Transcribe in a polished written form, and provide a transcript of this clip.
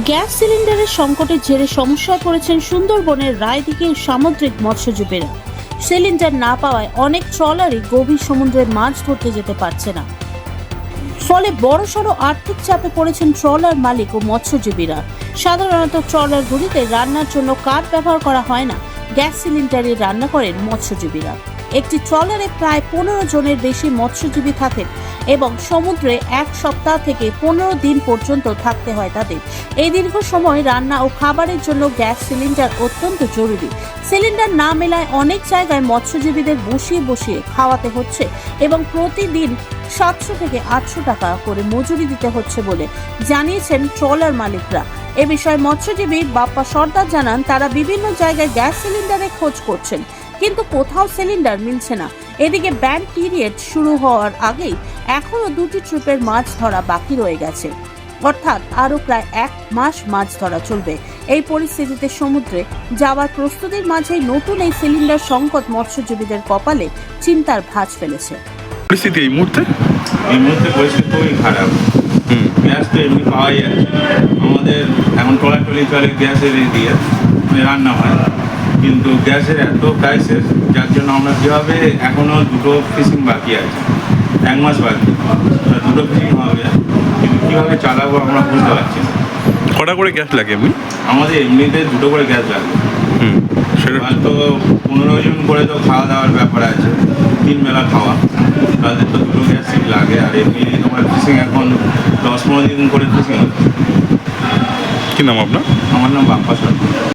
Gas সিলিন্ডারের সংকটের জেরে সমস্যায় পড়েছেন সুন্দরবনের রায়দিঘির সামুদ্রিক মৎস্যজীবীরা। সিলিন্ডার না পাওয়ায় অনেক ট্রলারই গভীর সমুদ্রে মাছ ধরতে যেতে পারছে না। ফলে বড়সড় আর্থিক চাপে পড়েছেন ট্রলার মালিক ও মৎস্যজীবীরা। সাধারণত ট্রলারগুলিতে রান্নার জন্য কাঠ ব্যবহার করা হয় না, গ্যাস সিলিন্ডারে রান্না করেন মৎস্যজীবীরা। একটি ট্রলারে প্রায় 15 জনের বেশি মৎস্যজীবী থাকেন এবং সমুদ্রে 1 সপ্তাহ থেকে 15 দিন পর্যন্ত থাকতে হয় তাদের। এই দীর্ঘ সময় রান্না ও খাবারের জন্য গ্যাস সিলিন্ডার অত্যন্ত জরুরি। সিলিন্ডার না মেলায় অনেক জায়গায় মৎস্যজীবীদের বসিয়ে বসিয়ে খাওয়াতে হচ্ছে এবং প্রতিদিন 700 থেকে 800 টাকা করে মজুরি দিতে হচ্ছে বলে জানিয়েছেন ট্রলার মালিকরা। এ বিষয়ে মৎস্যজীবী বাপ্পা সর্দার জানান, তারা বিভিন্ন জায়গায় গ্যাস সিলিন্ডারের খোঁজ করছেন, কিন্তু কোথাও সিলিন্ডার মিলছে না। এদিকে ব্যান পিরিয়ড শুরু হওয়ার আগেই এখনো 2টি ট্রিপের মাছ ধরা বাকি রয়ে গেছে, অর্থাৎ আরো প্রায় 1 মাস মাছ ধরা চলবে। এই পরিস্থিতিতে সমুদ্রে যাওয়ার প্রস্তুতির মাঝেই নতুন এই সিলিন্ডার সংকট মৎস্যজীবীদের কপালে চিন্তার ভাঁজ ফেলেছে। পরিস্থিতি এই মুহূর্তে পরিস্থিতি খুবই খারাপ। গ্যাস তো এমনি পাওয়াই যাচ্ছে, আমাদের এখন টলি চলে গ্যাসের দিয়ে রান্না হয়, কিন্তু গ্যাসের এত ক্রাইসিস যার জন্য আমরা কীভাবে এখনও 2টো ফিশিং বাকি আছে, 1 মাস বাকি, 2টো ফিশিং হবে, কিন্তু কীভাবে চালাবো আমরা বুঝতে পারছি না। কটা করে গ্যাস লাগে এমনি? আমাদের এমনিতে 2টো করে গ্যাস লাগবে। সেটা তো 15 জন করে তো খাওয়া দাওয়ার ব্যাপার আছে, 3 বেলা খাওয়া, তাদের তো 2টো গ্যাস লাগে। আর এমনি তোমার ফিশিং এখন 10-15 দিন করে ফিশিং হচ্ছে। কি নাম আপনার? আমার নাম বাপ্পা সরকার।